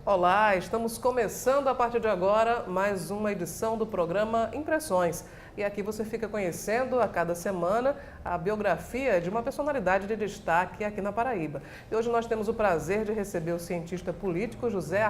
Olá, estamos começando a partir de agora mais uma edição do programa Impressões. E aqui você fica conhecendo a cada semana a biografia de uma personalidade de destaque aqui na Paraíba. E hoje nós temos o prazer de receber o cientista político José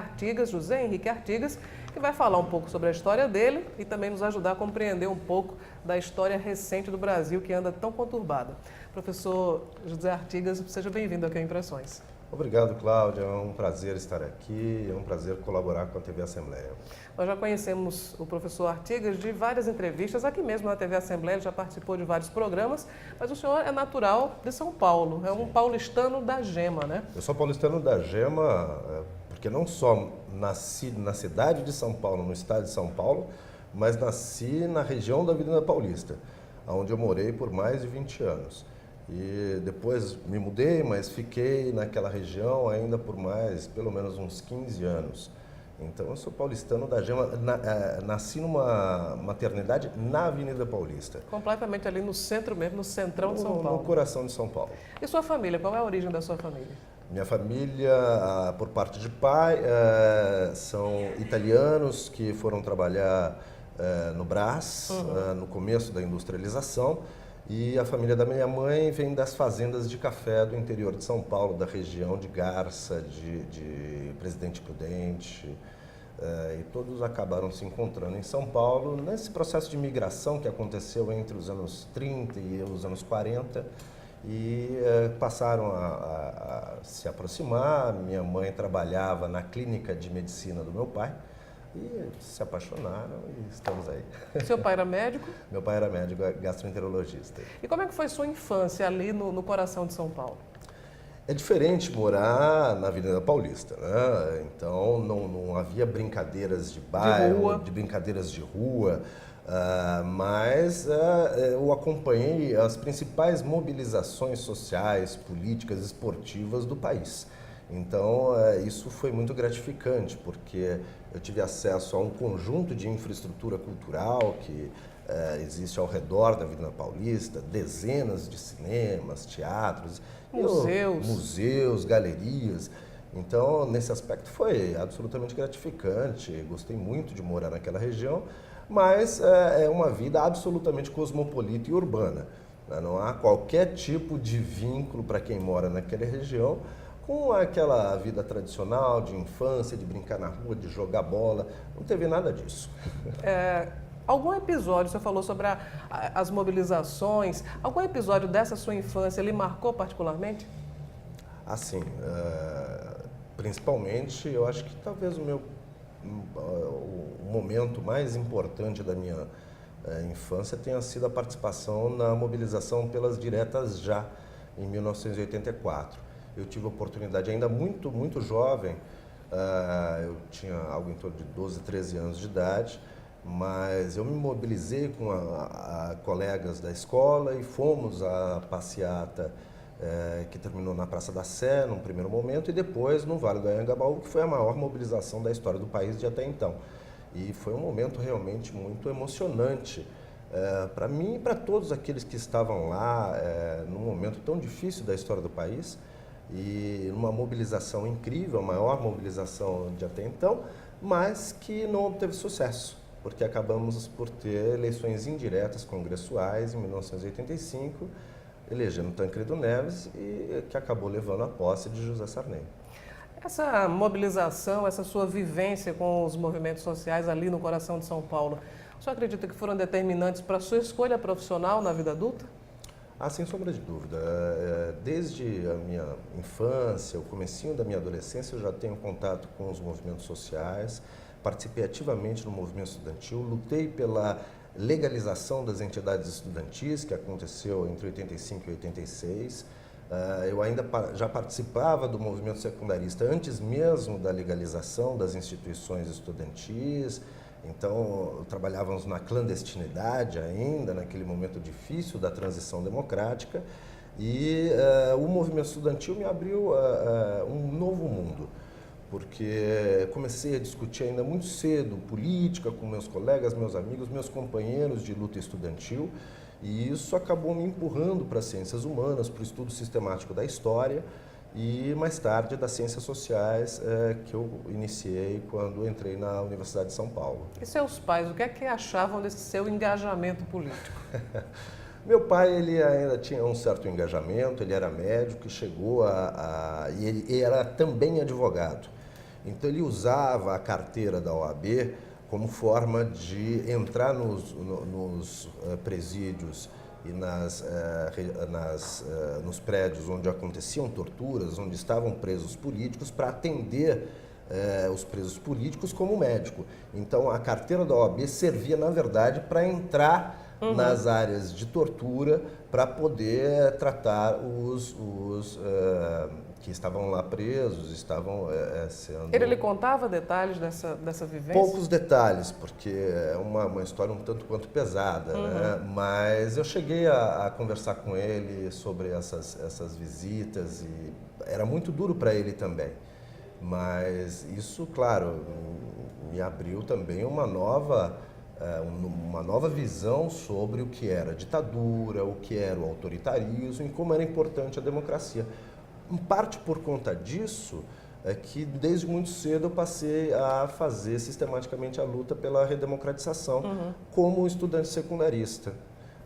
Henrique Artigas, que vai falar um pouco sobre a história dele e também nos ajudar a compreender um pouco da história recente do Brasil, que anda tão conturbada. Professor José Artigas, seja bem-vindo aqui ao Impressões. Obrigado, Cláudia. É um prazer estar aqui, é um prazer colaborar com a TV Assembleia. Nós já conhecemos o professor Artigas de várias entrevistas, aqui mesmo na TV Assembleia, ele já participou de vários programas, mas o senhor é natural de São Paulo, é um paulistano da Gema, né? Eu sou paulistano da Gema porque não só nasci na cidade de São Paulo, no estado de São Paulo, mas nasci na região da Avenida Paulista, onde eu morei por mais de 20 anos. E depois me mudei, mas fiquei naquela região ainda por mais, pelo menos uns 15 anos. Então eu sou paulistano da Gema, nasci numa maternidade na Avenida Paulista. Completamente ali no centro mesmo, no centrão de São Paulo. No coração de São Paulo. E sua família, qual é a origem da sua família? Minha família, por parte de pai, são italianos que foram trabalhar no Brás, no começo da industrialização. E a família da minha mãe vem das fazendas de café do interior de São Paulo, da região de Garça, de Presidente Prudente, e todos acabaram se encontrando em São Paulo nesse processo de migração que aconteceu entre os anos 30 e os anos 40 e passaram a se aproximar. Minha mãe trabalhava na clínica de medicina do meu pai. E se apaixonaram e estamos aí. Seu pai era médico? Meu pai era médico, gastroenterologista. E como é que foi sua infância ali no coração de São Paulo? É diferente morar na Avenida Paulista, né? Então não havia brincadeiras de bairro, de brincadeiras de rua, mas eu acompanhei as principais mobilizações sociais, políticas, esportivas do país. Então, isso foi muito gratificante, porque eu tive acesso a um conjunto de infraestrutura cultural que existe ao redor da Avenida Paulista, dezenas de cinemas, teatros, museus, galerias. Então, nesse aspecto foi absolutamente gratificante, gostei muito de morar naquela região, mas é uma vida absolutamente cosmopolita e urbana, né? Não há qualquer tipo de vínculo para quem mora naquela região com aquela vida tradicional de infância, de brincar na rua, de jogar bola. Não teve nada disso. Algum episódio, você falou sobre as mobilizações, algum episódio dessa sua infância lhe marcou particularmente? Assim, principalmente, eu acho que talvez o momento mais importante da minha infância tenha sido a participação na mobilização pelas diretas já, em 1984. Eu tive a oportunidade, ainda muito, muito jovem, eu tinha algo em torno de 12, 13 anos de idade, mas eu me mobilizei com colegas da escola e fomos à passeata que terminou na Praça da Sé, num primeiro momento, e depois no Vale do Anhangabaú, que foi a maior mobilização da história do país de até então. E foi um momento realmente muito emocionante para mim e para todos aqueles que estavam lá, num momento tão difícil da história do país, e uma mobilização incrível, a maior mobilização de até então, mas que não obteve sucesso, porque acabamos por ter eleições indiretas congressuais em 1985, elegendo Tancredo Neves, e que acabou levando à posse de José Sarney. Essa mobilização, essa sua vivência com os movimentos sociais ali no coração de São Paulo, o senhor acredita que foram determinantes para a sua escolha profissional na vida adulta? Sem sombra de dúvida. Desde a minha infância, o comecinho da minha adolescência, eu já tenho contato com os movimentos sociais, participei ativamente no movimento estudantil, lutei pela legalização das entidades estudantis, que aconteceu entre 85 e 86. Eu ainda já participava do movimento secundarista antes mesmo da legalização das instituições estudantis. Então, trabalhávamos na clandestinidade ainda, naquele momento difícil da transição democrática, e o movimento estudantil me abriu um novo mundo. porque comecei a discutir ainda muito cedo política com meus colegas, meus amigos, meus companheiros de luta estudantil, e isso acabou me empurrando para as ciências humanas, para o estudo sistemático da história e mais tarde das ciências sociais, que eu iniciei quando entrei na Universidade de São Paulo. E seus pais, o que é que achavam desse seu engajamento político? Meu pai, ele ainda tinha um certo engajamento, ele era médico e chegou e ele era também advogado. Então ele usava a carteira da OAB como forma de entrar nos presídios e nos prédios onde aconteciam torturas, onde estavam presos políticos, para atender os presos políticos como médico. Então a carteira da OAB servia, na verdade, para entrar nas áreas de tortura para poder tratar os que estavam lá presos, estavam sendo... Ele lhe contava detalhes dessa vivência? Poucos detalhes, porque é uma história um tanto quanto pesada, né? Mas eu cheguei a conversar com ele sobre essas visitas e era muito duro para ele também. Mas isso, claro, me abriu também uma nova visão sobre o que era a ditadura, o que era o autoritarismo e como era importante a democracia. Em parte por conta disso, é que desde muito cedo eu passei a fazer sistematicamente a luta pela redemocratização como estudante secundarista.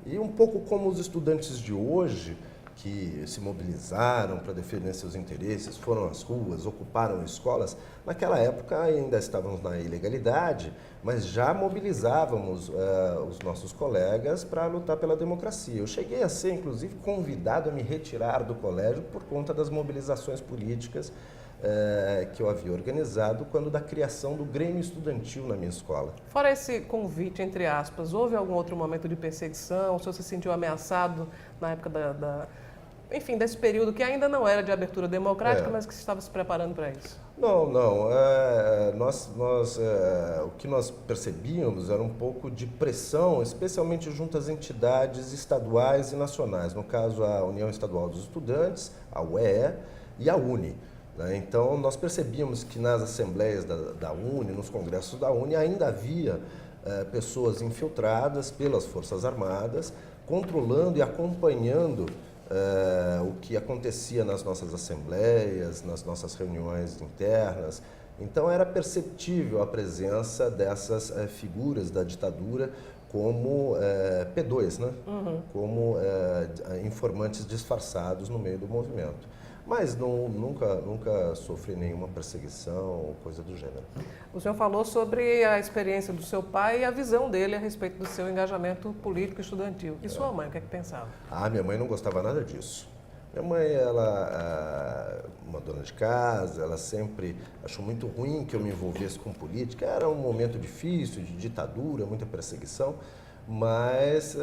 E um pouco como os estudantes de hoje, que se mobilizaram para defender seus interesses, foram às ruas, ocuparam escolas, naquela época ainda estávamos na ilegalidade, mas já mobilizávamos os nossos colegas para lutar pela democracia. Eu cheguei a ser, inclusive, convidado a me retirar do colégio por conta das mobilizações políticas que eu havia organizado quando da criação do Grêmio Estudantil na minha escola. Fora esse convite, entre aspas, houve algum outro momento de perseguição? O senhor se sentiu ameaçado na época enfim, desse período que ainda não era de abertura democrática, mas que se estava se preparando para isso? Não. O que nós percebíamos era um pouco de pressão, especialmente junto às entidades estaduais e nacionais. No caso, a União Estadual dos Estudantes, a UEE e a UNE. Então, nós percebíamos que nas assembleias da UNE, nos congressos da UNE, ainda havia pessoas infiltradas pelas Forças Armadas, controlando e acompanhando o que acontecia nas nossas assembleias, nas nossas reuniões internas. Então era perceptível a presença dessas figuras da ditadura como P2, né? Como informantes disfarçados no meio do movimento. Mas nunca sofri nenhuma perseguição ou coisa do gênero. O senhor falou sobre a experiência do seu pai e a visão dele a respeito do seu engajamento político estudantil. E sua mãe, o que é que pensava? Minha mãe não gostava nada disso. Minha mãe, ela uma dona de casa, ela sempre achou muito ruim que eu me envolvesse com política. Era um momento difícil, de ditadura, muita perseguição, mas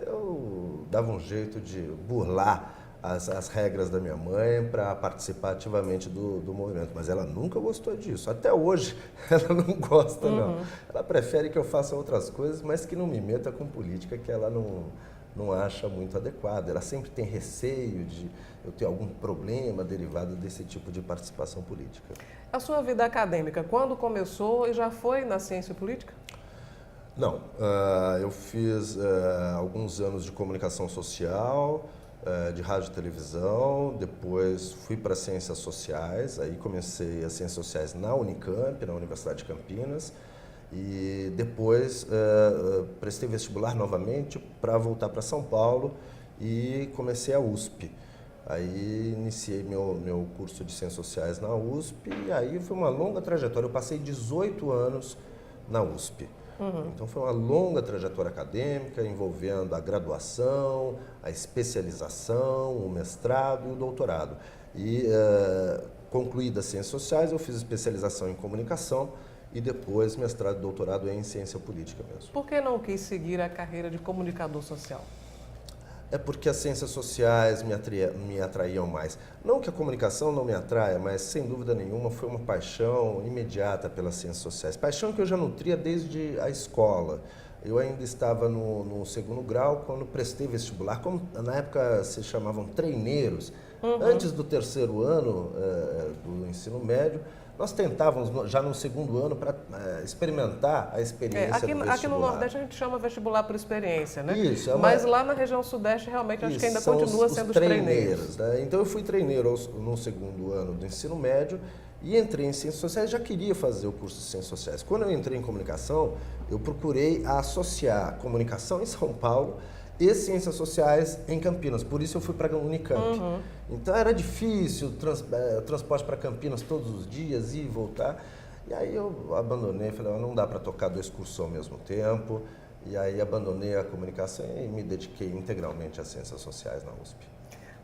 eu dava um jeito de burlar as regras da minha mãe para participar ativamente do movimento. Mas ela nunca gostou disso. Até hoje, ela não gosta, não. Ela prefere que eu faça outras coisas, mas que não me meta com política, que ela não acha muito adequado. Ela sempre tem receio de eu ter algum problema derivado desse tipo de participação política. A sua vida acadêmica, quando começou e já foi na ciência política? Não. Eu fiz alguns anos de comunicação social, de rádio e televisão, depois fui para ciências sociais, aí comecei as ciências sociais na Unicamp, na Universidade de Campinas, e depois prestei vestibular novamente para voltar para São Paulo e comecei a USP. Aí iniciei meu curso de ciências sociais na USP e aí foi uma longa trajetória, eu passei 18 anos na USP. Então foi uma longa trajetória acadêmica envolvendo a graduação, a especialização, o mestrado e o doutorado. E concluídas as ciências sociais, eu fiz especialização em comunicação e depois mestrado e doutorado em ciência política mesmo. Por que não quis seguir a carreira de comunicador social? É porque as ciências sociais me atraíam mais. Não que a comunicação não me atraia, mas sem dúvida nenhuma foi uma paixão imediata pelas ciências sociais. Paixão que eu já nutria desde a escola. Eu ainda estava no segundo grau quando prestei vestibular, como na época se chamavam treineiros. Antes do terceiro ano do ensino médio, nós tentávamos já no segundo ano para experimentar a experiência do vestibular. Aqui no Nordeste a gente chama vestibular por experiência, né? Isso, mas lá na região Sudeste realmente acho que ainda continua sendo os treineiros. Né? Então eu fui treineiro no segundo ano do ensino médio e entrei em Ciências Sociais, já queria fazer o curso de Ciências Sociais. Quando eu entrei em Comunicação, eu procurei associar Comunicação em São Paulo e Ciências Sociais em Campinas, por isso eu fui para a Unicamp. Então era difícil, transporte para Campinas todos os dias, ir e voltar. E aí eu abandonei, falei, não dá para tocar dois cursos ao mesmo tempo. E aí abandonei a Comunicação e me dediquei integralmente às Ciências Sociais na USP.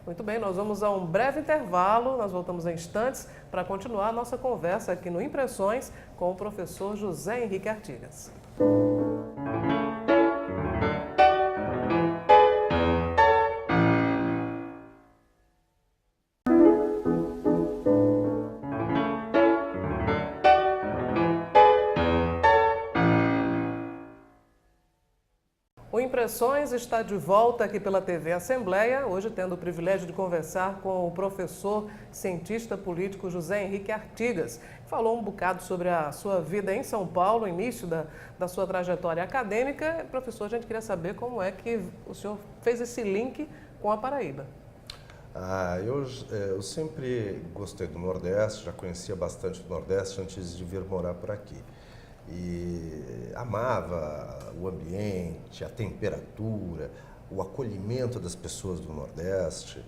Muito bem, nós vamos a um breve intervalo, nós voltamos em instantes para continuar a nossa conversa aqui no Impressões com o professor José Henrique Artigas. O Impressões está de volta aqui pela TV Assembleia, hoje tendo o privilégio de conversar com o professor cientista político José Henrique Artigas, que falou um bocado sobre a sua vida em São Paulo, o início da sua trajetória acadêmica. Professor, a gente queria saber como é que o senhor fez esse link com a Paraíba. Eu sempre gostei do Nordeste, já conhecia bastante do Nordeste antes de vir morar por aqui. E amava o ambiente, a temperatura, o acolhimento das pessoas do Nordeste.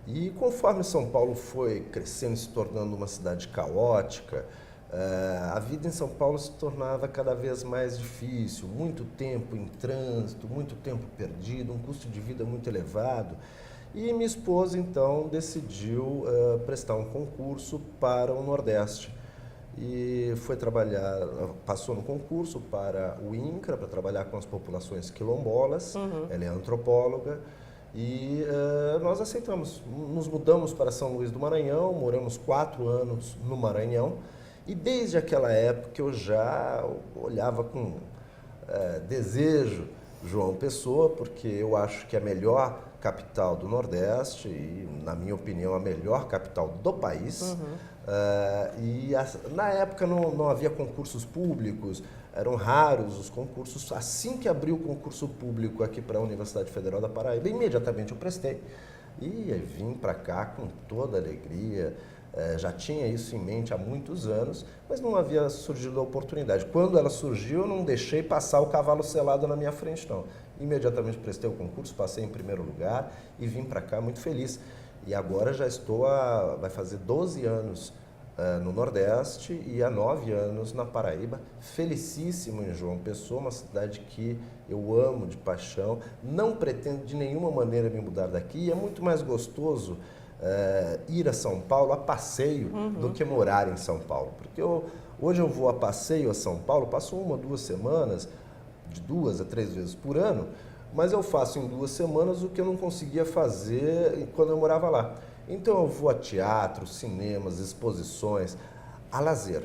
E conforme São Paulo foi crescendo e se tornando uma cidade caótica, a vida em São Paulo se tornava cada vez mais difícil, muito tempo em trânsito, muito tempo perdido, um custo de vida muito elevado. E minha esposa, então, decidiu prestar um concurso para o Nordeste. E foi trabalhar, passou no concurso para o INCRA, para trabalhar com as populações quilombolas. Ela é antropóloga e nós aceitamos. Nos mudamos para São Luís do Maranhão, moramos 4 anos no Maranhão e desde aquela época eu já olhava com desejo João Pessoa, porque eu acho que é a melhor capital do Nordeste e, na minha opinião, a melhor capital do país. Na época não havia concursos públicos, eram raros os concursos. Assim que abriu o concurso público aqui para a Universidade Federal da Paraíba, imediatamente eu prestei e vim para cá com toda alegria. Já tinha isso em mente há muitos anos, mas não havia surgido a oportunidade. Quando ela surgiu, eu não deixei passar o cavalo selado na minha frente, não. Imediatamente prestei o concurso, passei em primeiro lugar e vim para cá muito feliz. E agora já vai fazer 12 anos no Nordeste e há 9 anos na Paraíba. Felicíssimo em João Pessoa, uma cidade que eu amo de paixão. Não pretendo de nenhuma maneira me mudar daqui e é muito mais gostoso ir a São Paulo a passeio do que morar em São Paulo. Porque hoje eu vou a passeio a São Paulo, passo 1 ou 2 semanas, de 2 a 3 vezes por ano, mas eu faço em 2 semanas o que eu não conseguia fazer quando eu morava lá. Então eu vou a teatro, cinemas, exposições, a lazer.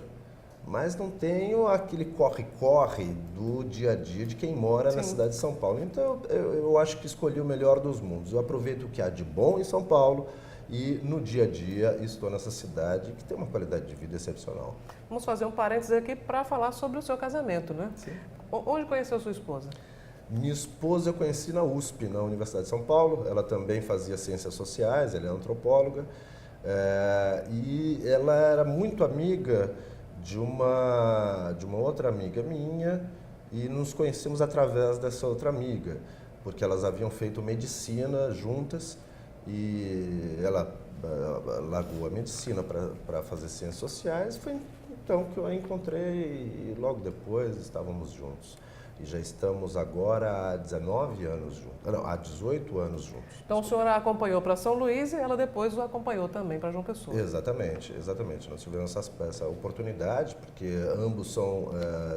Mas não tenho aquele corre-corre do dia a dia de quem mora na cidade de São Paulo. Então eu acho que escolhi o melhor dos mundos. Eu aproveito o que há de bom em São Paulo e no dia a dia estou nessa cidade que tem uma qualidade de vida excepcional. Vamos fazer um parênteses aqui para falar sobre o seu casamento, né? Sim. Onde conheceu sua esposa? Minha esposa eu conheci na USP, na Universidade de São Paulo. Ela também fazia ciências sociais, ela é antropóloga. E ela era muito amiga de uma outra amiga minha e nos conhecemos através dessa outra amiga, porque elas haviam feito medicina juntas e ela largou a medicina para fazer ciências sociais. Foi então que eu a encontrei e logo depois estávamos juntos. E já estamos agora há 19 anos juntos, não, há 18 anos juntos. Então o senhor a acompanhou para São Luís e ela depois o acompanhou também para João Pessoa. Exatamente. Nós tivemos essa oportunidade, porque ambos são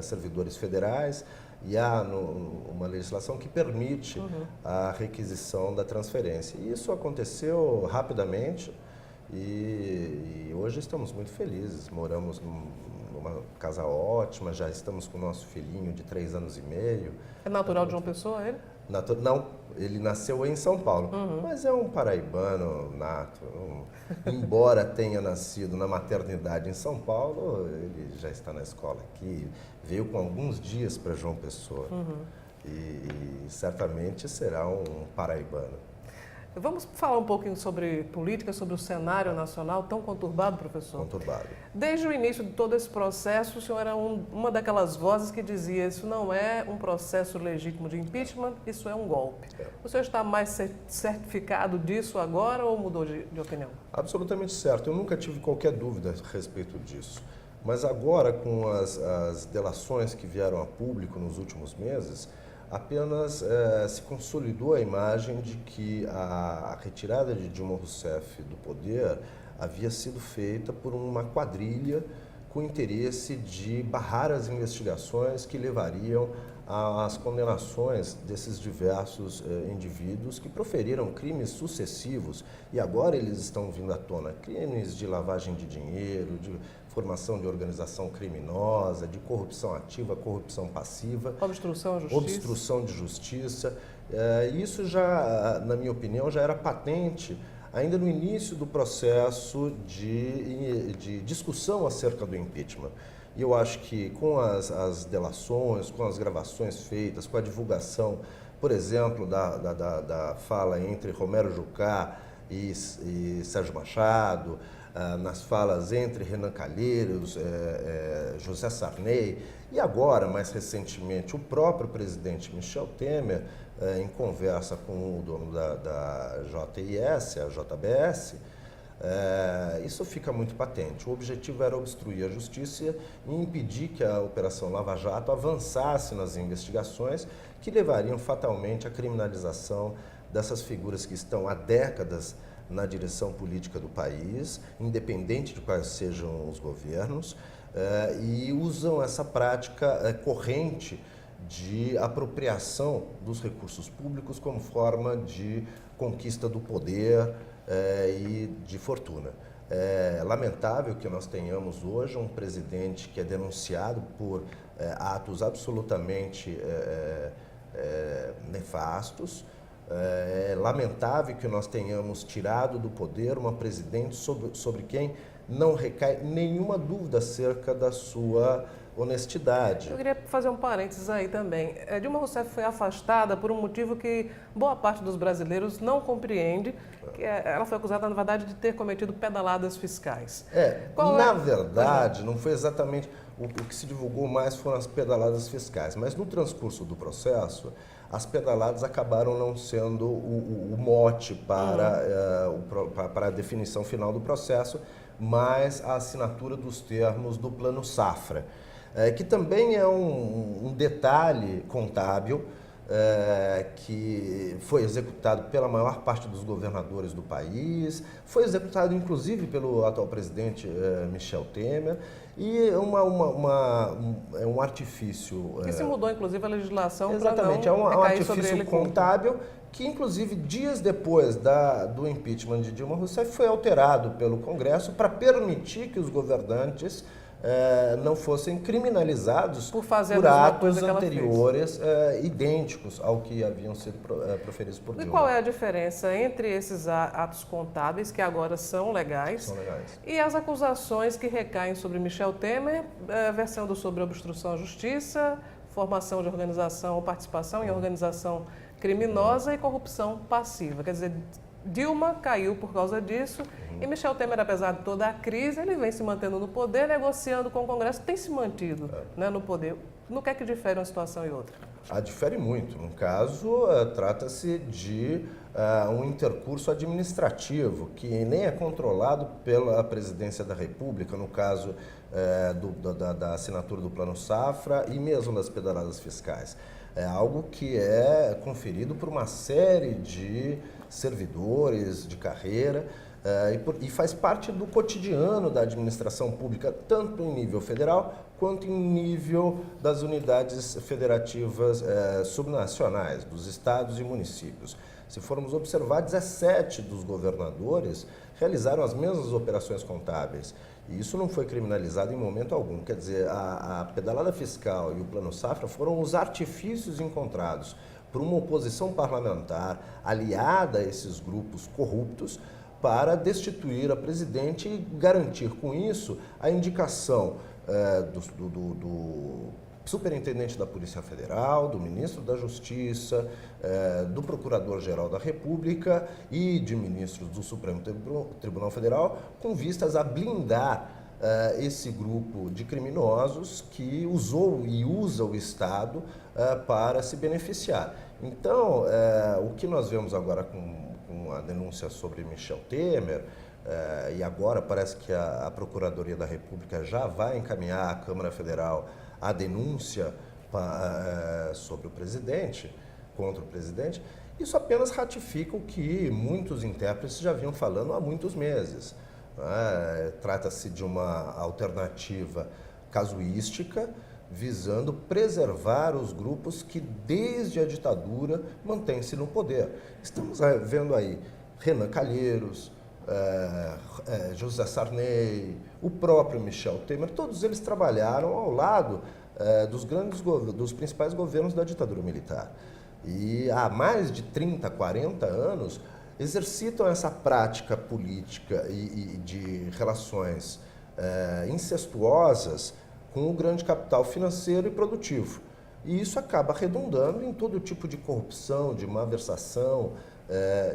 servidores federais e há uma legislação que permite a requisição da transferência. E isso aconteceu rapidamente e hoje estamos muito felizes. Moramos numa casa ótima, já estamos com o nosso filhinho de 3 anos e meio. É natural de João Pessoa ele? Não, ele nasceu em São Paulo, mas é um paraibano nato. Embora tenha nascido na maternidade em São Paulo, ele já está na escola aqui, veio com alguns dias para João Pessoa e certamente será um paraibano. Vamos falar um pouquinho sobre política, sobre o cenário nacional tão conturbado, professor? Conturbado. Desde o início de todo esse processo, o senhor era uma daquelas vozes que dizia: isso não é um processo legítimo de impeachment, isso é um golpe. O senhor está mais certificado disso agora ou mudou de opinião? Absolutamente certo. Eu nunca tive qualquer dúvida a respeito disso. Mas agora, com as delações que vieram a público nos últimos meses, apenas se consolidou a imagem de que a retirada de Dilma Rousseff do poder havia sido feita por uma quadrilha com interesse de barrar as investigações que levariam às condenações desses diversos indivíduos que proferiram crimes sucessivos e agora eles estão vindo à tona, crimes de lavagem de dinheiro, de formação de organização criminosa, de corrupção ativa, corrupção passiva, obstrução à justiça. Obstrução de justiça. Isso já, na minha opinião, já era patente ainda no início do processo de discussão acerca do impeachment. E eu acho que com as delações, com as gravações feitas, com a divulgação, por exemplo, da fala entre Romero Jucá e Sérgio Machado, nas falas entre Renan Calheiros, José Sarney e agora, mais recentemente, o próprio presidente Michel Temer, em conversa com o dono da JIS, a JBS, isso fica muito patente. O objetivo era obstruir a justiça e impedir que a Operação Lava Jato avançasse nas investigações que levariam fatalmente à criminalização dessas figuras que estão há décadas na direção política do país, independente de quais sejam os governos, e usam essa prática corrente de apropriação dos recursos públicos como forma de conquista do poder e de fortuna. É lamentável que nós tenhamos hoje um presidente que é denunciado por atos absolutamente nefastos. É lamentável que nós tenhamos tirado do poder uma presidente sobre quem não recai nenhuma dúvida acerca da sua honestidade. Eu queria fazer um parênteses aí também. Dilma Rousseff foi afastada por um motivo que boa parte dos brasileiros não compreende, que ela foi acusada, na verdade, de ter cometido pedaladas fiscais. Na verdade, não foi exatamente o que se divulgou mais foram as pedaladas fiscais, mas no transcurso do processo, as pedaladas acabaram não sendo o mote para a definição final do processo, mas a assinatura dos termos do Plano Safra, que também é um detalhe contábil que foi executado pela maior parte dos governadores do país, foi executado inclusive pelo atual presidente Michel Temer, e é um artifício... Que se mudou inclusive a legislação para não exatamente, é um artifício contábil como... que inclusive dias depois do impeachment de Dilma Rousseff foi alterado pelo Congresso para permitir que os governantes não fossem criminalizados por atos anteriores idênticos ao que haviam sido proferidos por Dilma. E qual é a diferença entre esses atos contábeis, que agora são legais, e as acusações que recaem sobre Michel Temer, versando sobre obstrução à justiça, formação de organização ou participação em organização criminosa e corrupção passiva? Quer dizer, Dilma caiu por causa disso e Michel Temer, apesar de toda a crise, ele vem se mantendo no poder, negociando com o Congresso, tem se mantido no poder. No que é que difere uma situação e outra? Difere muito. No caso, trata-se de um intercurso administrativo que nem é controlado pela Presidência da República, no caso da assinatura do Plano Safra e mesmo das pedaladas fiscais. É algo que é conferido por uma série de servidores de carreira e faz parte do cotidiano da administração pública, tanto em nível federal quanto em nível das unidades federativas subnacionais, dos estados e municípios. Se formos observar, 17 dos governadores realizaram as mesmas operações contábeis. E isso não foi criminalizado em momento algum. Quer dizer, a pedalada fiscal e o Plano Safra foram os artifícios encontrados por uma oposição parlamentar aliada a esses grupos corruptos para destituir a presidente e garantir com isso a indicação do superintendente da Polícia Federal, do ministro da Justiça, do Procurador-Geral da República e de ministros do Supremo Tribunal Federal, com vistas a blindar esse grupo de criminosos que usou e usa o Estado para se beneficiar. Então, o que nós vemos agora com a denúncia sobre Michel Temer, e agora parece que a Procuradoria da República já vai encaminhar à Câmara Federal a denúncia sobre o presidente, contra o presidente, isso apenas ratifica o que muitos intérpretes já vinham falando há muitos meses. Trata-se de uma alternativa casuística visando preservar os grupos que desde a ditadura mantêm-se no poder. Estamos vendo aí Renan Calheiros, José Sarney, o próprio Michel Temer, todos eles trabalharam ao lado dos principais governos da ditadura militar. E há mais de 30, 40 anos exercitam essa prática política e de relações incestuosas com o grande capital financeiro e produtivo. E isso acaba redundando em todo tipo de corrupção, de malversação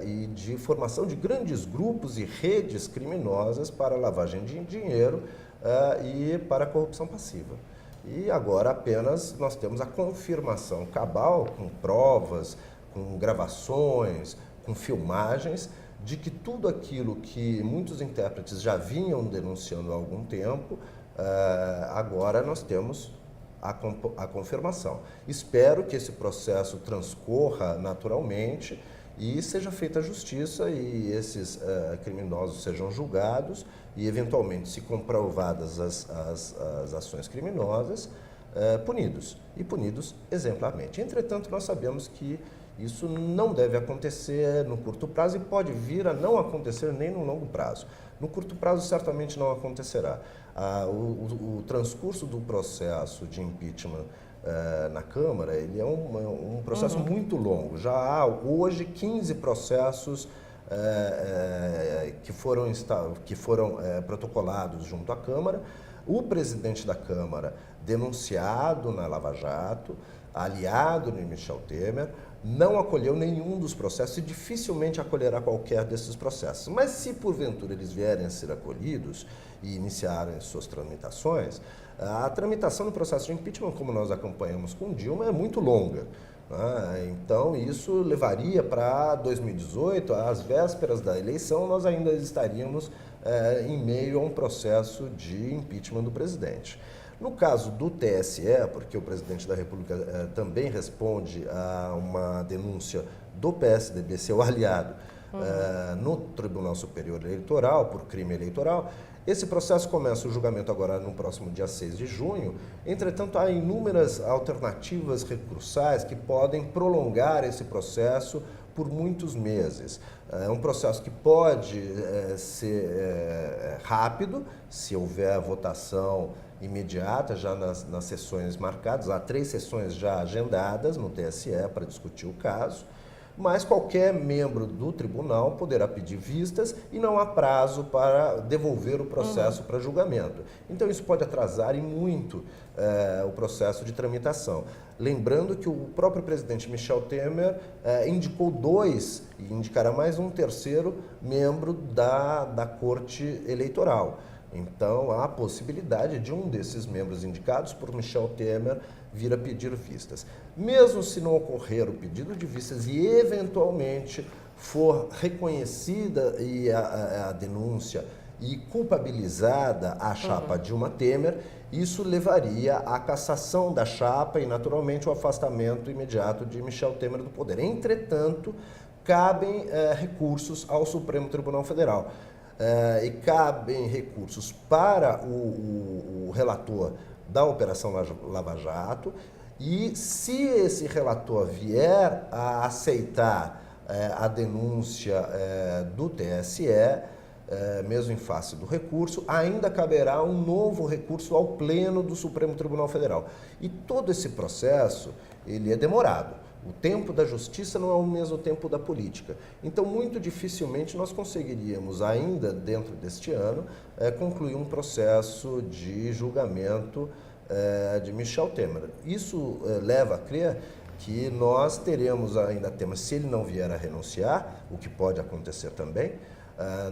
e de formação de grandes grupos e redes criminosas para lavagem de dinheiro e para corrupção passiva. E agora apenas nós temos a confirmação cabal, com provas, com gravações, com filmagens, de que tudo aquilo que muitos intérpretes já vinham denunciando há algum tempo, agora nós temos a confirmação. Espero que esse processo transcorra naturalmente e seja feita a justiça e esses criminosos sejam julgados e, eventualmente, se comprovadas as ações criminosas, punidos, e punidos exemplarmente. Entretanto, nós sabemos que isso não deve acontecer no curto prazo e pode vir a não acontecer nem no longo prazo. No curto prazo, certamente não acontecerá. O transcurso do processo de impeachment na Câmara, ele é um processo muito longo. Já há hoje 15 processos que foram protocolados junto à Câmara. O presidente da Câmara, denunciado na Lava Jato, aliado de Michel Temer, não acolheu nenhum dos processos e dificilmente acolherá qualquer desses processos. Mas se porventura eles vierem a ser acolhidos e iniciarem suas tramitações, a tramitação do processo de impeachment, como nós acompanhamos com Dilma, é muito longa. Então, isso levaria para 2018, às vésperas da eleição, nós ainda estaríamos em meio a um processo de impeachment do presidente. No caso do TSE, porque o presidente da República também responde a uma denúncia do PSDB, seu aliado, no Tribunal Superior Eleitoral, por crime eleitoral, esse processo começa o julgamento agora no próximo dia 6 de junho. Entretanto, há inúmeras alternativas recursais que podem prolongar esse processo por muitos meses. É um processo que pode ser rápido, se houver votação imediata, já nas sessões marcadas. Há 3 sessões já agendadas no TSE para discutir o caso, mas qualquer membro do tribunal poderá pedir vistas e não há prazo para devolver o processo para julgamento. Então, isso pode atrasar e muito o processo de tramitação. Lembrando que o próprio presidente Michel Temer indicou 2 e indicará mais um terceiro membro da Corte Eleitoral. Então, há a possibilidade de um desses membros indicados por Michel Temer vir a pedir vistas. Mesmo se não ocorrer o pedido de vistas e, eventualmente, for reconhecida a denúncia e culpabilizada a chapa Dilma Temer, isso levaria à cassação da chapa e, naturalmente, o afastamento imediato de Michel Temer do poder. Entretanto, cabem recursos ao Supremo Tribunal Federal. E cabem recursos para o relator da Operação Lava Jato, e se esse relator vier a aceitar a denúncia do TSE, mesmo em face do recurso, ainda caberá um novo recurso ao Pleno do Supremo Tribunal Federal. E todo esse processo, ele é demorado. O tempo da justiça não é o mesmo tempo da política. Então, muito dificilmente nós conseguiríamos, ainda dentro deste ano, concluir um processo de julgamento de Michel Temer. Isso leva a crer que nós teremos ainda temas, se ele não vier a renunciar, o que pode acontecer também,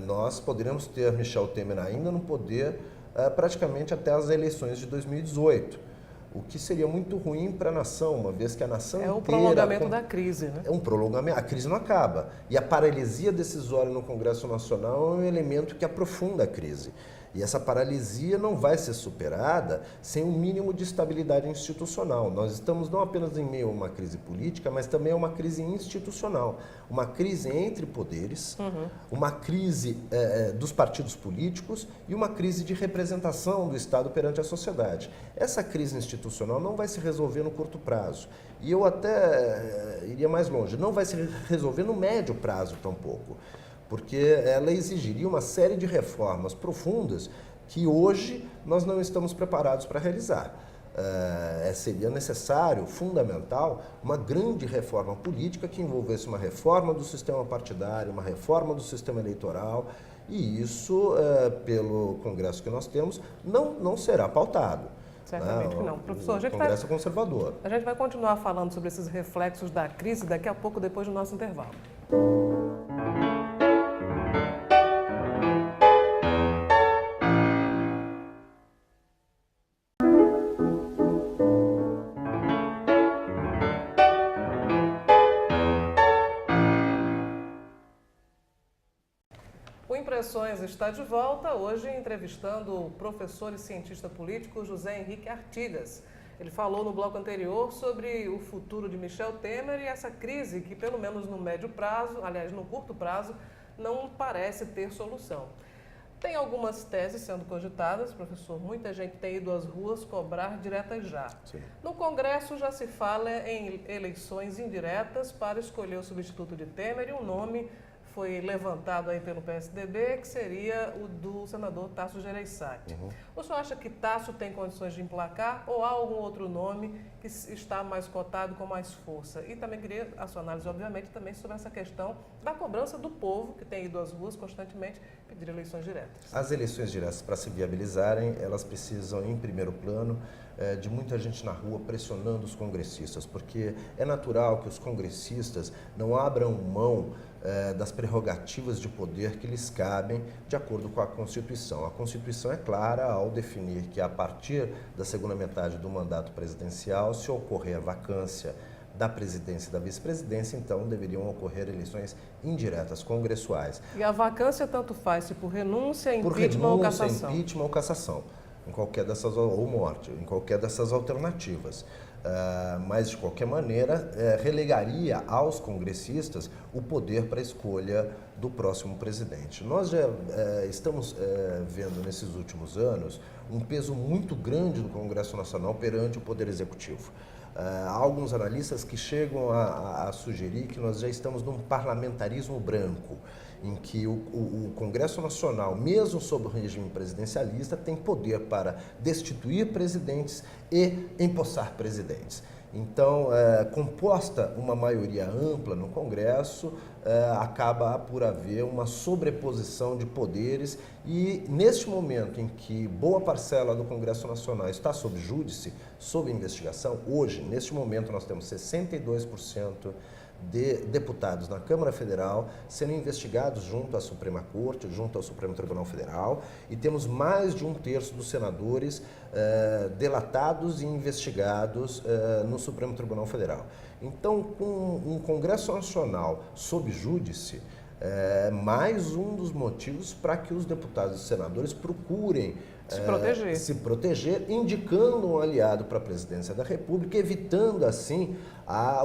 nós poderemos ter Michel Temer ainda no poder praticamente até as eleições de 2018. O que seria muito ruim para a nação, uma vez que a nação inteira... É o prolongamento da crise, né? É um prolongamento, a crise não acaba. E a paralisia decisória no Congresso Nacional é um elemento que aprofunda a crise. E essa paralisia não vai ser superada sem um mínimo de estabilidade institucional. Nós estamos não apenas em meio a uma crise política, mas também a uma crise institucional. Uma crise entre poderes, uma crise dos partidos políticos e uma crise de representação do Estado perante a sociedade. Essa crise institucional não vai se resolver no curto prazo. E eu até iria mais longe, não vai se resolver no médio prazo tampouco, porque ela exigiria uma série de reformas profundas que hoje nós não estamos preparados para realizar. Seria necessário, fundamental, uma grande reforma política que envolvesse uma reforma do sistema partidário, uma reforma do sistema eleitoral, e isso, pelo Congresso que nós temos, não será pautado. Certamente que não. Professor, o Congresso é conservador. A gente vai continuar falando sobre esses reflexos da crise daqui a pouco, depois do nosso intervalo. O Impressões está de volta, hoje entrevistando o professor e cientista político José Henrique Artigas. Ele falou no bloco anterior sobre o futuro de Michel Temer e essa crise que, pelo menos no médio prazo, aliás, no curto prazo, não parece ter solução. Tem algumas teses sendo cogitadas, professor. Muita gente tem ido às ruas cobrar diretas já. Sim. No Congresso já se fala em eleições indiretas para escolher o substituto de Temer e um nome foi levantado aí pelo PSDB, que seria o do senador Tasso Gereissati. O senhor acha que Tasso tem condições de emplacar ou há algum outro nome que está mais cotado com mais força? E também queria a sua análise, obviamente, também sobre essa questão da cobrança do povo, que tem ido às ruas constantemente pedir eleições diretas. As eleições diretas, para se viabilizarem, elas precisam, em primeiro plano, de muita gente na rua pressionando os congressistas, porque é natural que os congressistas não abram mão das prerrogativas de poder que lhes cabem de acordo com a Constituição. A Constituição é clara ao definir que, a partir da segunda metade do mandato presidencial, se ocorrer a vacância da presidência e da vice-presidência, então deveriam ocorrer eleições indiretas, congressuais. E a vacância tanto faz se por renúncia, impeachment ou cassação. Em qualquer dessas, ou morte, em qualquer dessas alternativas. Mas, de qualquer maneira, relegaria aos congressistas o poder para a escolha do próximo presidente. Nós já estamos vendo, nesses últimos anos, um peso muito grande do Congresso Nacional perante o Poder Executivo. Há alguns analistas que chegam a sugerir que nós já estamos num parlamentarismo branco, em que o Congresso Nacional, mesmo sob o regime presidencialista, tem poder para destituir presidentes e empossar presidentes. Então, composta uma maioria ampla no Congresso, acaba por haver uma sobreposição de poderes e, neste momento em que boa parcela do Congresso Nacional está sob júdice, sob investigação, hoje, neste momento, nós temos 62% de deputados na Câmara Federal sendo investigados junto à Suprema Corte, junto ao Supremo Tribunal Federal, e temos mais de um terço dos senadores delatados e investigados no Supremo Tribunal Federal. Então, com um Congresso Nacional sob júdice, mais um dos motivos para que os deputados e senadores procurem se proteger, indicando um aliado para a presidência da República, evitando assim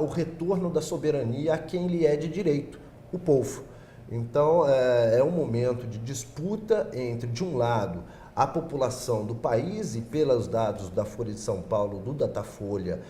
o retorno da soberania a quem lhe é de direito, o povo. Então, é um momento de disputa entre, de um lado, a população do país, e pelos dados da Folha de São Paulo, do Datafolha,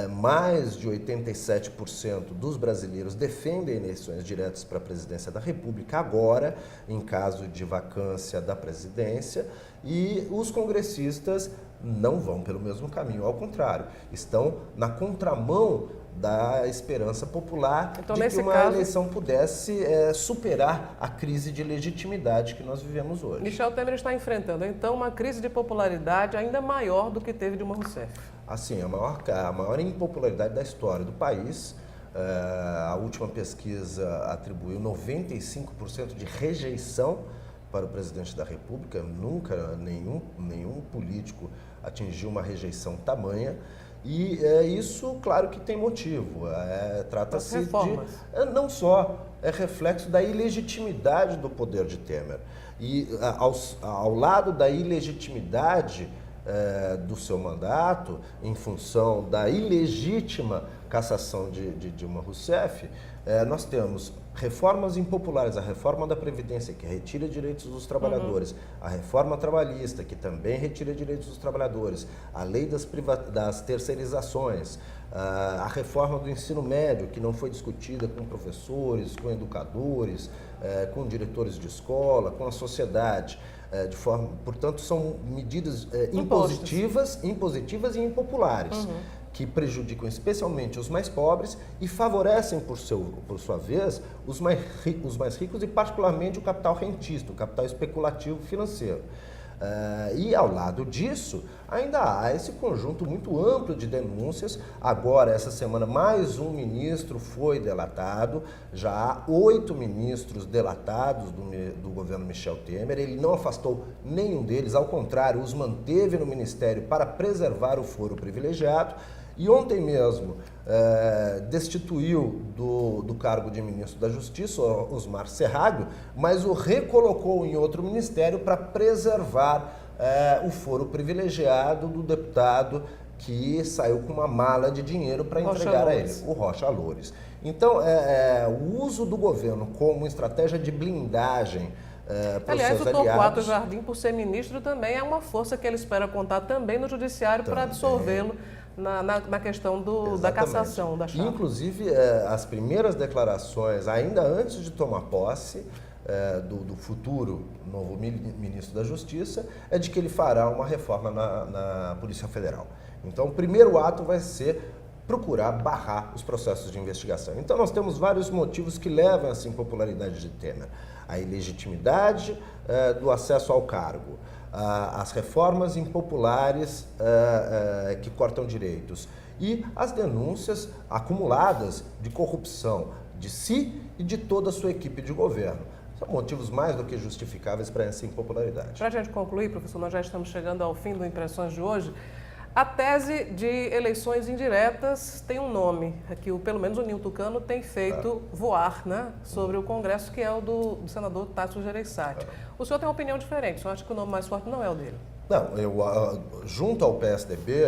mais de 87% dos brasileiros defendem eleições diretas para a presidência da República agora, em caso de vacância da presidência, e os congressistas não vão pelo mesmo caminho, ao contrário, estão na contramão da esperança popular então, de que uma caso, eleição pudesse superar a crise de legitimidade que nós vivemos hoje. Michel Temer está enfrentando, então, uma crise de popularidade ainda maior do que teve Dilma Rousseff. Assim, a maior impopularidade da história do país. A última pesquisa atribuiu 95% de rejeição para o presidente da República. Nunca nenhum político atingiu uma rejeição tamanha. E isso, claro que tem motivo. Trata-se de... Não só, é reflexo da ilegitimidade do poder de Temer. E ao lado da ilegitimidade do seu mandato, em função da ilegítima cassação de Dilma Rousseff, nós temos reformas impopulares, a reforma da Previdência, que retira direitos dos trabalhadores, a reforma trabalhista, que também retira direitos dos trabalhadores, a lei das terceirizações, a reforma do ensino médio, que não foi discutida com professores, com educadores, com diretores de escola, com a sociedade. Portanto, são medidas impositivas e impopulares, que prejudicam especialmente os mais pobres e favorecem, por sua vez, os mais ricos e particularmente o capital rentista, o capital especulativo financeiro. E ao lado disso, ainda há esse conjunto muito amplo de denúncias. Agora, essa semana, mais um ministro foi delatado. Já há 8 ministros delatados do governo Michel Temer. Ele não afastou nenhum deles, ao contrário, os manteve no ministério para preservar o foro privilegiado. E ontem mesmo destituiu do cargo de ministro da Justiça, Osmar Serralho, mas o recolocou em outro ministério para preservar o foro privilegiado do deputado que saiu com uma mala de dinheiro para entregar a ele, o Rocha Loures. Então, o uso do governo como estratégia de blindagem para os seus aliados... Aliás, o Torquato Jardim, por ser ministro, também é uma força que ele espera contar também no judiciário para absorvê-lo na questão da cassação da chapa. Inclusive, as primeiras declarações, ainda antes de tomar posse do futuro novo ministro da Justiça, é de que ele fará uma reforma na Polícia Federal. Então, o primeiro ato vai ser procurar barrar os processos de investigação. Então, nós temos vários motivos que levam a essa impopularidade de Temer. A ilegitimidade do acesso ao cargo, as reformas impopulares que cortam direitos e as denúncias acumuladas de corrupção de si e de toda a sua equipe de governo. São motivos mais do que justificáveis para essa impopularidade. Para a gente concluir, professor, nós já estamos chegando ao fim do Impressões de hoje. A tese de eleições indiretas tem um nome, que pelo menos o Ninho Tucano tem feito voar, né, sobre o Congresso, que é o do senador Tasso Gereissati. O senhor tem uma opinião diferente, o senhor acha que o nome mais forte não é o dele? Não, junto ao PSDB,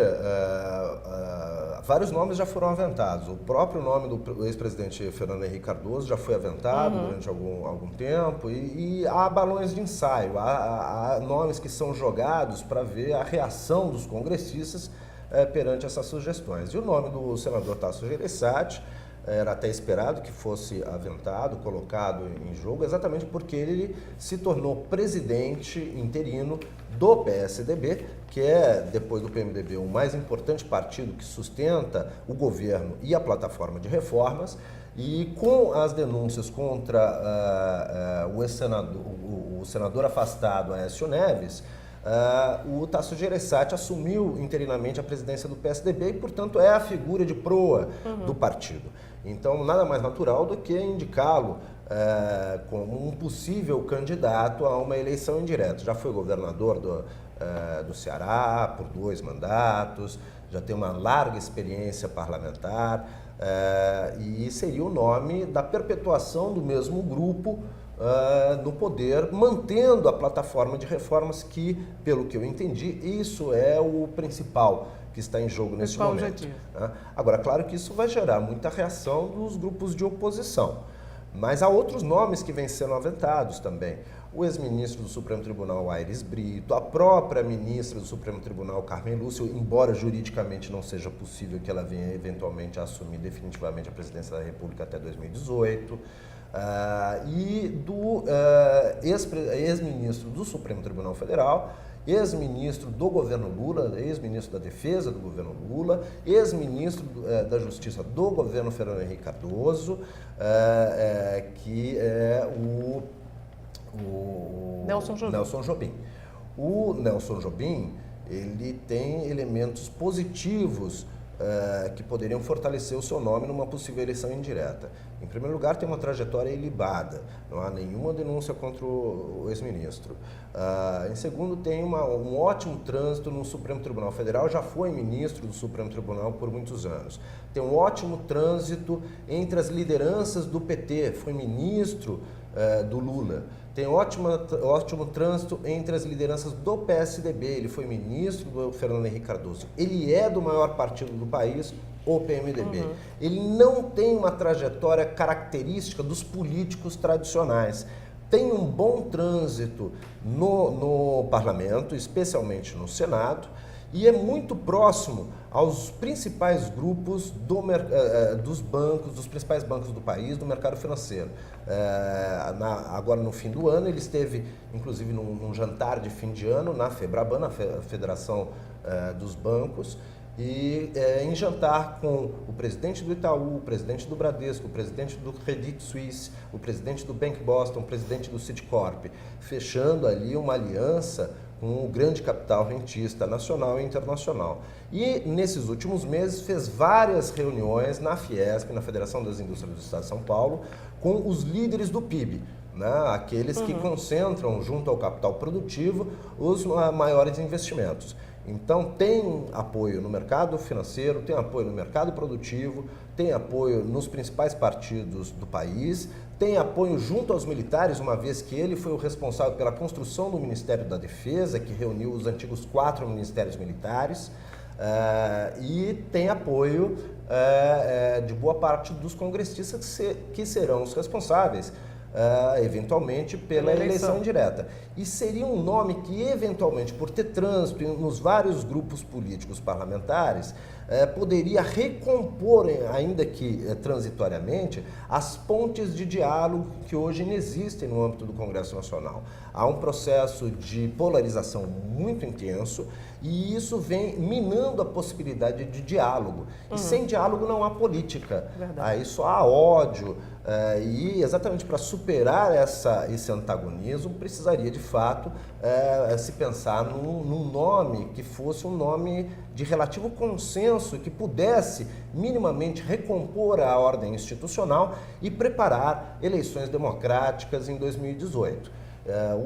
vários nomes já foram aventados. O próprio nome do ex-presidente Fernando Henrique Cardoso já foi aventado durante algum tempo e há balões de ensaio, há nomes que são jogados para ver a reação dos congressistas perante essas sugestões. E o nome do senador Tasso Gereissati era até esperado que fosse aventado, colocado em jogo, exatamente porque ele se tornou presidente interino do PSDB, que é, depois do PMDB, o mais importante partido que sustenta o governo e a plataforma de reformas, e com as denúncias contra o senador afastado Aécio Neves, o Tasso Gereissati assumiu interinamente a presidência do PSDB e, portanto, é a figura de proa do partido. Então, nada mais natural do que indicá-lo como um possível candidato a uma eleição indireta. Já foi governador do Ceará por 2 mandatos, já tem uma larga experiência parlamentar e seria o nome da perpetuação do mesmo grupo no poder, mantendo a plataforma de reformas que, pelo que eu entendi, isso é o principal que está em jogo nesse momento. Agora, claro que isso vai gerar muita reação dos grupos de oposição, mas há outros nomes que vêm sendo aventados também. O ex-ministro do Supremo Tribunal, Aires Brito, a própria ministra do Supremo Tribunal, Carmen Lúcia, embora juridicamente não seja possível que ela venha eventualmente a assumir definitivamente a presidência da República até 2018, e do ex-ministro do Supremo Tribunal Federal ex-ministro do governo Lula, ex-ministro da Defesa do governo Lula, ex-ministro da Justiça do governo Fernando Henrique Cardoso, que é o Nelson Jobim. O Nelson Jobim, ele tem elementos positivos que poderiam fortalecer o seu nome numa possível eleição indireta. Em primeiro lugar, tem uma trajetória ilibada, não há nenhuma denúncia contra o ex-ministro. Em segundo, tem um ótimo trânsito no Supremo Tribunal Federal, já foi ministro do Supremo Tribunal por muitos anos. Tem um ótimo trânsito entre as lideranças do PT, foi ministro do Lula. Tem ótimo trânsito entre as lideranças do PSDB, ele foi ministro do Fernando Henrique Cardoso. Ele é do maior partido do país, o PMDB. Ele não tem uma trajetória característica dos políticos tradicionais. Tem um bom trânsito no parlamento, especialmente no Senado, e é muito próximo aos principais grupos dos bancos, dos principais bancos do país, do mercado financeiro. Agora, no fim do ano, ele esteve, inclusive, num jantar de fim de ano na FEBRABAN, na Federação dos Bancos, e em jantar com o presidente do Itaú, o presidente do Bradesco, o presidente do Credit Suisse, o presidente do Bank Boston, o presidente do Citicorp, fechando ali uma aliança com o grande capital rentista nacional e internacional. E, nesses últimos meses, fez várias reuniões na Fiesp, na Federação das Indústrias do Estado de São Paulo, com os líderes do PIB, né? Aqueles que concentram, junto ao capital produtivo, os maiores investimentos. Então, tem apoio no mercado financeiro, tem apoio no mercado produtivo, tem apoio nos principais partidos do país, tem apoio junto aos militares, uma vez que ele foi o responsável pela construção do Ministério da Defesa, que reuniu os antigos 4 ministérios militares, e tem apoio de boa parte dos congressistas que serão os responsáveis, eventualmente, pela eleição indireta. E seria um nome que, eventualmente, por ter trânsito nos vários grupos políticos parlamentares, poderia recompor, ainda que transitoriamente, as pontes de diálogo que hoje inexistem no âmbito do Congresso Nacional. Há um processo de polarização muito intenso e isso vem minando a possibilidade de diálogo. E sem diálogo não há política. Aí só há ódio. E exatamente para superar esse antagonismo, precisaria de fato se pensar num nome que fosse um nome de relativo consenso, que pudesse minimamente recompor a ordem institucional e preparar eleições democráticas em 2018.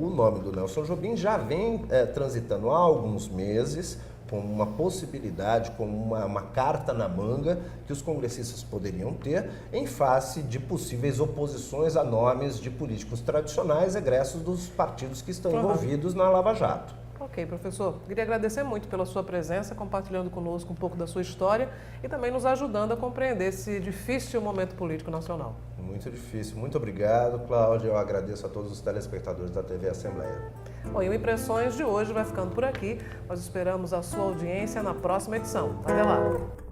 O nome do Nelson Jobim já vem transitando há alguns meses, como uma possibilidade, como uma carta na manga que os congressistas poderiam ter em face de possíveis oposições a nomes de políticos tradicionais egressos dos partidos que estão envolvidos na Lava Jato. Ok, professor. Queria agradecer muito pela sua presença, compartilhando conosco um pouco da sua história e também nos ajudando a compreender esse difícil momento político nacional. Muito difícil. Muito obrigado, Cláudia. Eu agradeço a todos os telespectadores da TV Assembleia. Bom, e o Impressões de hoje vai ficando por aqui. Nós esperamos a sua audiência na próxima edição. Até lá!